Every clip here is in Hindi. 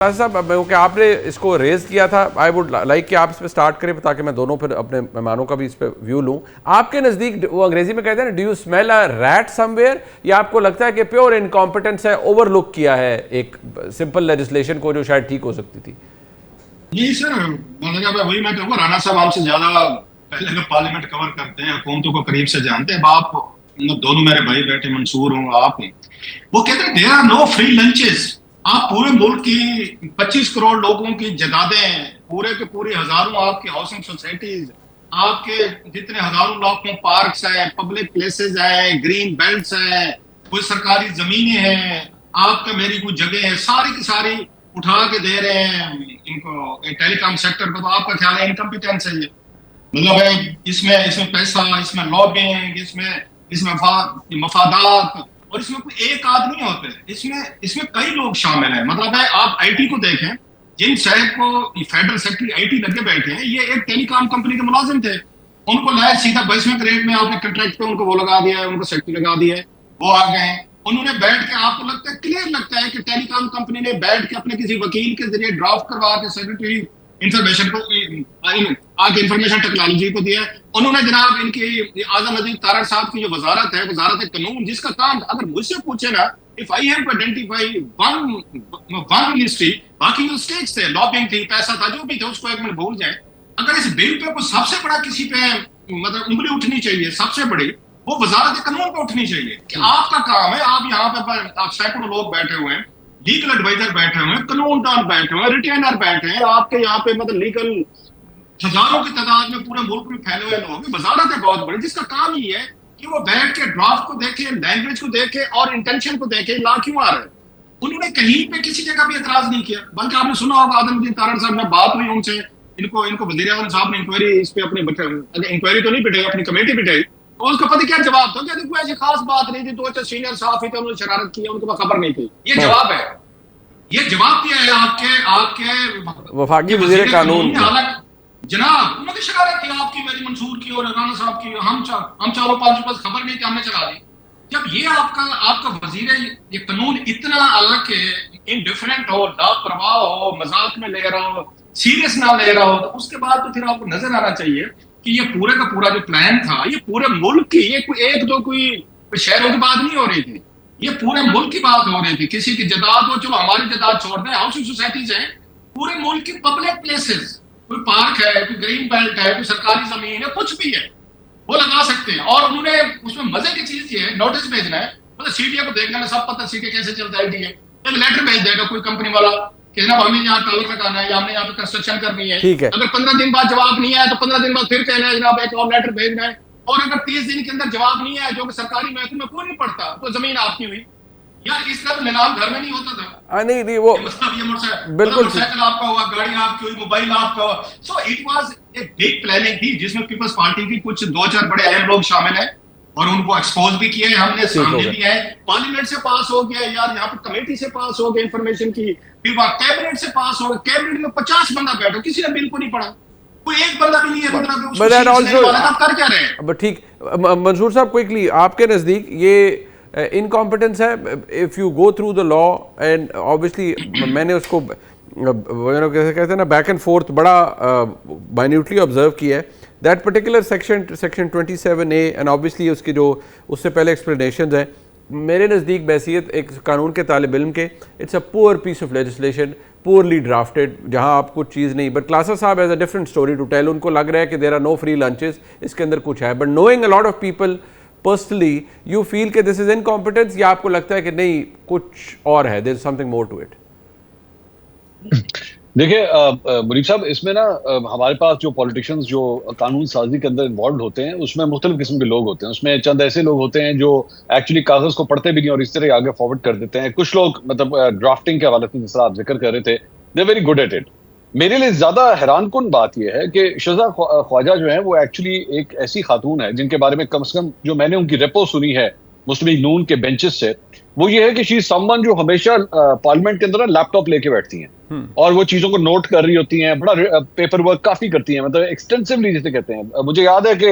साहब क्योंकि आपने इसको रेज किया था, आई वुड लाइक कि आप इस पे स्टार्ट करें ताकि मैं दोनों फिर अपने मेहमानों का भी इस पे व्यू लूं। आपके नज़दीक वो अंग्रेजी में कहते हैं ना, do you smell a rat somewhere, या आपको लगता है कि प्योर इनकॉम्पिटेंस है, ओवरलुक किया है एक सिंपल लेजिस्लेशन को जो शायद ठीक हो सकती थी? नहीं सर, मतलब वही मैं कहूँगा, राणा साहब आपसे ज्यादा पहले का पार्लियामेंट कवर करते हैं, हुकूमतों को करीब से जानते हैं। आप दोनों मेरे भाई बैठे, मंसूर हूँ, आप हैं। वो कहते हैं there are no free lunches. आप पूरे मुल्क की 25 करोड़ लोगों की जदादें, पूरे के पूरे हजारों आपकी हाउसिंग सोसाइटीज, आपके जितने हजारों लाखों पार्क्स हैं, पब्लिक प्लेसेस हैं, ग्रीन बेल्ट्स हैं, कोई सरकारी जमीनें हैं, आपका मेरी कोई जगह है, सारी की सारी उठा के दे रहे हैं इनको टेलीकॉम सेक्टर को। तो आपका ख्याल है इनकम्पिटेंस है ये? मतलब है इसमें इसमें पैसा, इसमें लॉबिंग, इसमें इसमें मफादात, और इसमें कोई एक आदमी होते हैं, इसमें इसमें कई लोग शामिल हैं। मतलब है आप आईटी को देखें, जिन साहब को फेडरल सेक्रेटरी आईटी लगे बैठे हैं, ये एक टेलीकॉम कंपनी के मुलाजिम थे। उनको लाया सीधा 22वें ग्रेड में, आपने कंट्रैक्ट पे उनको वो लगा दिया है, उनको सेक्रेटरी लगा दिया है, वो आ गए हैं। उन्होंने बैठ के, आपको लगता है क्लियर लगता है कि टेलीकॉम कंपनी ने बैठ के अपने किसी वकील के जरिए ड्राफ्ट करवा के सेक्रेटरी इंफॉर्मेशन को आगे इंफॉर्मेशन टेक्नोलॉजी को दिया। उन्होंने जनाब इनकी आजम नजीर तारड़ साहब की जो वजारत है, वजारत कानून, जिसका काम अगर मुझसे पूछे ना, if I have to identify one ministry, बाकी जो स्टेट्स थे, लॉबिंग थी, पैसा था, जो भी थे, उसको एक मिनट भूल जाए। अगर इस बिल पे कोई सबसे बड़ा किसी पे मतलब उंगली उठनी चाहिए, सबसे बड़ी, वो वजारत कानून पे उठनी चाहिए कि आपका काम है। आप यहाँ पे आप सैकड़ों लोग बैठे हुए हैं, लीगल एडवाइजर बैठे हुए हैं, कानून दान बैठे हुए हैं, रिटेनर बैठे हैं, आपके यहाँ पे मतलब लीगल हजारों की तादाद में पूरे मुल्क में फैले हुए लोग हैं। वजारत है बहुत बड़ी, जिसका काम ही है कि वो बैठ के ड्राफ्ट को देखे, लैंग्वेज को देखे और इंटेंशन को देखे, ला क्यों आ रहा है। उन्होंने कहीं पे किसी जगह भी एतराज नहीं किया, बल्कि आपने सुना होगा आदम तारड़ साहब ने बात हुई उनसे, इनको इनको वजीर आजम साहब ने इंक्वायरी इस पे अपनी इंक्वायरी तो नहीं बिठाई, अपनी कमेटी बिठाई, और उसका पता क्या जवाब था? क्या कोई ऐसी खास बात नहीं थी, दो चार सीनियर साहब थे, उन्होंने शरारत की, उनको खबर नहीं थी। ये जवाब है, ये जवाब दिया है आपके आपके वफाकी वजीर कानून। जनाब उन्होंने शरारत की आपकी, मेरी, मंसूर की और राणा साहब की। हम चारों पांच बस खबर नहीं थी, हमने चला दी। जब ये आपका आपका वजीर ये कानून इतना अलग इनडिफरेंट हो, लापरवाह हो, मजाक में ले रहा हो, सीरियस ना ले रहा हो, तो उसके बाद तो फिर आपको नजर आना चाहिए कि ये पूरे का पूरा जो प्लान था, ये पूरे मुल्क की, ये कोई एक दो कोई शहरों की बात नहीं हो रही थी, ये पूरे मुल्क की बात हो रही थी। किसी की जदाद हो, चलो हमारी जदाद छोड़ दें, हाउसिंग सोसाइटीज हैं, पूरे मुल्क की पब्लिक प्लेसेस, कोई पार्क है, कोई ग्रीन बेल्ट है, कोई सरकारी जमीन है, कुछ भी है, वो लगा सकते हैं। और उन्होंने उसमें मजे की चीज ये है, नोटिस भेजना है, मतलब सीटीए को देखना है, सब पता सीटीए कैसे चलता है। एक लेटर भेज देगा कोई कंपनी वाला कि जनाब हमें यहाँ टावर लगाना है या हमने यहाँ पे कंस्ट्रक्शन करनी है। ठीक है, अगर 15 दिन बाद जवाब नहीं आया तो 15 दिन बाद फिर कहना है जनाब एक और लेटर भेजना है। और अगर 30 दिन के अंदर जवाब नहीं आया, जो कि सरकारी महकमे में कोई नहीं पड़ता, तो जमीन आपकी हुई। यार इस तरह निलाम घर में नहीं होता था। नहीं नहीं, वो मतलब ये बिल्कुल मोटरसाइकिल आपका हुआ, गाड़ी आपकी हुई, मोबाइल आपका हुआ। So it was a big planning थी, जिसमें पीपल्स पार्टी की कुछ दो चार बड़े अहम लोग शामिल हैं, और उनको एक्सपोज भी किया है हमने, सामने भी है। पार्लियामेंट से पास हो गया यार, यहाँ पर कमेटी से पास हो गया इंफॉर्मेशन की, फिर कैबिनेट से पास हो गया, कैबिनेट में 50 बंदा बैठो, किसी ने बिल को नहीं पढ़ा, कोई एक बंदा भी नहीं है। मतलब कर क्या रहे हैं? ठीक, मंसूर साहब क्विकली, आपके नज़दीक ये इनकॉम्पिटेंस है? If you go through the law and obviously मैंने उसको कैसे कहते हैं ना, बैक एंड फोर्थ बड़ा माइन्यूटली ऑब्जर्व किया है, that particular section 27A, and obviously उसकी जो उससे पहले एक्सप्लेनेशन हैं, मेरे नज़दीक बहसीत एक कानून के तालिब इल्म के, it's a poor piece of legislation, poorly drafted, जहाँ आप कुछ चीज़ नहीं। बट क्लासा साहब has a different story to tell, उनको लग रहा है कि there are no free lunches, इसके अंदर कुछ है। But knowing a lot of people personally, you feel कि दिस इज इनकॉम्पिटेंस, या आपको लगता है कि नहीं कुछ और है, there is something more to it? देखिए मुनीब साहब, इसमें ना हमारे पास जो पॉलिटिशियंस जो कानून साजी के अंदर इन्वॉल्व होते हैं, उसमें मुख्तलिफ किस्म के लोग होते हैं। उसमें चंद ऐसे लोग होते हैं जो एक्चुअली कागज को पढ़ते भी नहीं और इस तरह आगे फॉरवर्ड कर देते हैं। कुछ लोग मतलब ड्राफ्टिंग के हवाले से, जिस तरह आप जिक्र कर रहे थे, they very good at it. मेरे लिए ज्यादा हैरानकुन बात यह है कि शहज़ा ख्वाजा जो है वो एक्चुअली एक ऐसी खातून है जिनके बारे में कम से कम जो मैंने उनकी रेपो सुनी है मुस्लिम लीग नून के बेंचेस से, वो ये है कि शी समवन जो हमेशा पार्लियामेंट के अंदर लैपटॉप लेके बैठती हैं और वो चीजों को नोट कर रही होती हैं, बड़ा पेपर वर्क काफी करती हैं, मतलब एक्सटेंसिवली जिसे कहते हैं। मुझे याद है कि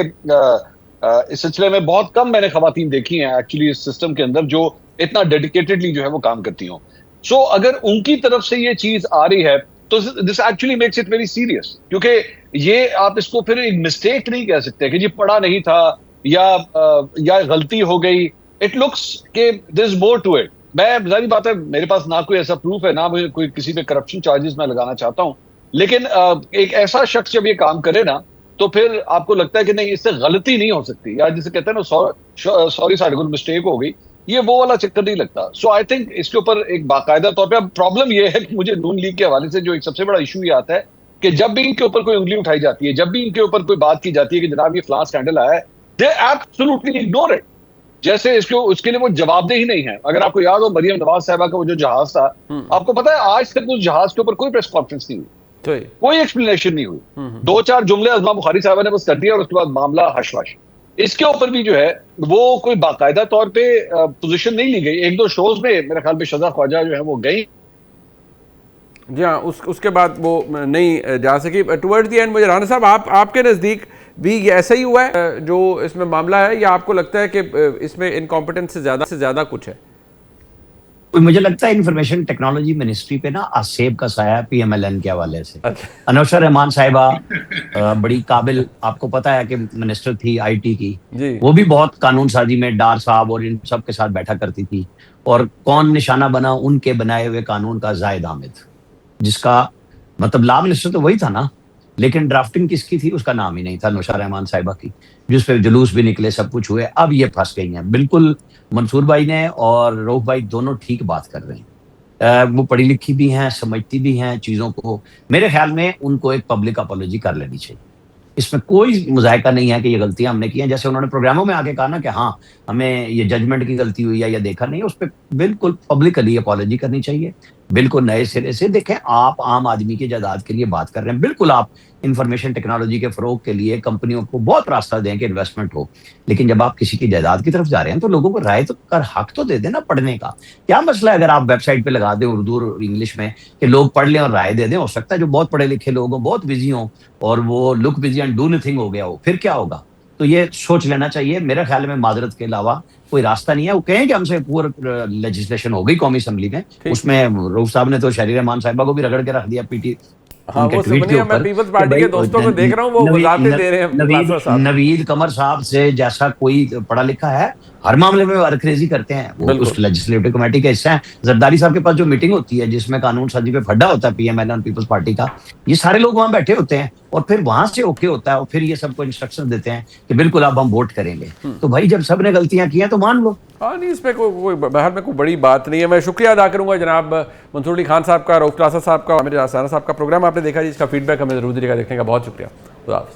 इस सिलसिले में बहुत कम मैंने खवातीन देखी हैं एक्चुअली इस सिस्टम के अंदर जो इतना डेडिकेटेडली जो है वो काम करती हों। सो अगर उनकी तरफ से ये चीज आ रही है तो this actually makes it very serious, क्योंकि ये आप इसको फिर एक मिस्टेक नहीं कह सकते कि जी पढ़ा नहीं था या गलती हो गई। इट लुक्स के there is more to it. मैं जारी बात है, मेरे पास ना कोई ऐसा प्रूफ है, ना मुझे कोई किसी पे करप्शन चार्जेस मैं लगाना चाहता हूं, लेकिन एक ऐसा शख्स जब ये काम करे ना तो फिर आपको लगता है कि नहीं इससे गलती नहीं हो सकती, या जिसे कहते हैं ना सॉरी साइड को मिस्टेक हो गई, ये वो वाला चक्कर नहीं लगता। सो आई थिंक इसके ऊपर एक बाकायदा तौर पे, अब प्रॉब्लम ये है कि मुझे नून लीग के हवाले से जो एक सबसे बड़ा इशू ये आता है कि जब भी इनके ऊपर कोई उंगली उठाई जाती है, जब भी इनके ऊपर कोई बात की जाती है कि जनाब ये फलां स्कैंडल आया है, दे एब्सोल्युटली इग्नोर इट, जैसे उसके लिए वो जवाबदेही नहीं है। अगर आपको याद हो मरियम नवाज साहिबा का वो जो जहाज था, आपको पता है आज तक उस जहाज के ऊपर कोई प्रेस कॉन्फ्रेंस नहीं हुई, कोई एक्सप्लेनेशन नहीं हुई, 2-4 जुमले अज़मा बुखारी साहबा ने बस कर दिया और उसके बाद मामला हश-वश। इसके ऊपर भी जो है वो कोई बाकायदा तौर पे पोजीशन नहीं ली गई। 1-2 शोज में मेरे ख्याल में शज़ा ख्वाजा जो है वो गई, जी हाँ, उसके बाद वो नहीं जा सकी। टुवर्ड्स द एंड मुझे राणा साहब आपके नज़दीक भी ये ऐसा ही हुआ है जो इसमें मामला है, या आपको लगता है कि इसमें इनकॉम्पिटेंस से ज़्यादा कुछ है? मुझे लगता है इंफॉर्मेशन टेक्नोलॉजी मिनिस्ट्री पे ना आसेब का साया पीएमएलएन के हवाले से। अच्छा। अनौशा रहमान साहिबा बड़ी काबिल, आपको पता है कि मिनिस्टर थी आईटी की, वो भी बहुत कानून साजी में डार साहब और इन सब के साथ बैठा करती थी, और कौन निशाना बना, उनके बनाए हुए कानून का जायद आमिद, जिसका मतलब लॉ मिनिस्टर तो वही था ना, लेकिन ड्राफ्टिंग किसकी थी उसका नाम ही नहीं था, नौशा रहमान साहिबा की, जिस पे जुलूस भी निकले, सब कुछ हुए। अब ये फंस गई हैं बिल्कुल। मंसूर भाई ने और रऊफ भाई दोनों ठीक बात कर रहे हैं, वो पढ़ी लिखी भी हैं, समझती भी हैं चीजों को। मेरे ख्याल में उनको एक पब्लिक अपॉलॉजी कर लेनी चाहिए, इसमें कोई मुजायका नहीं है कि ये गलतियां हमने की हैं। जैसे उन्होंने प्रोग्रामों में आगे कहा ना कि हाँ हमें ये जजमेंट की गलती हुई है या देखा नहीं, उस पर बिल्कुल पब्लिकली अपॉलॉजी करनी चाहिए, बिल्कुल नए सिरे से। देखें, आप आम आदमी की जायदाद के लिए बात कर रहे हैं, बिल्कुल आप इंफॉर्मेशन टेक्नोलॉजी के फरोग के लिए कंपनियों को बहुत रास्ता दें कि इन्वेस्टमेंट हो, लेकिन जब आप किसी की जायदाद की तरफ जा रहे हैं तो लोगों को राय तो कर हक तो दे देना पढ़ने का। क्या मसला है अगर आप वेबसाइट पे लगा दें उर्दू और इंग्लिश में कि लोग पढ़ लें और राय दे दें? हो सकता है जो बहुत पढ़े लिखे लोग हों, बहुत बिजी हों, और वो look busy and do nothing हो गया हो, फिर क्या होगा? तो ये सोच लेना चाहिए। मेरे ख्याल में माजरत के अलावा कोई रास्ता नहीं है। वो कहें कि हमसे पूरा लेजिस्लेशन हो गई कौमी असम्बली में, उसमें रऊफ साहब ने तो शहरी रहमान साहिबा को भी रगड़ के रख दिया पीटी। हाँ, वो सुनिए, मैं पीपल्स पार्टी के दोस्तों को देख रहा हूँ, वो वजाहतें दे रहे हैं। नवीद कमर साहब से जैसा कोई पढ़ा लिखा है, हर मामले में वर्करेजी करते हैं, वो उस लेजिस्लेटिव कमेटी का हिस्सा है। जरदारी साहब के पास जो मीटिंग होती है जिसमें कानून साजी पे फड्डा होता है पीएमएल पीपल्स पार्टी का, ये सारे लोग वहां बैठे होते हैं, और फिर वहां से ओके होता है, और फिर ये सबको इंस्ट्रक्शन देते हैं कि बिल्कुल अब हम वोट करेंगे। तो भाई जब सबने गलतियां की हैं तो मान लो। हाँ, नहीं, इसमें कोई बहर में कोई बड़ी बात नहीं है। मैं शुक्रिया अदा करूंगा जनाब मंसूर अली खान साहब का, रऊफ क्लासा साहब का, मेरे राना साहब का। प्रोग्राम आपने देखा जी, इसका फीडबैक हमें जरूर दीजिएगा। देखने का बहुत शुक्रिया। खुदा हाफ़िज़।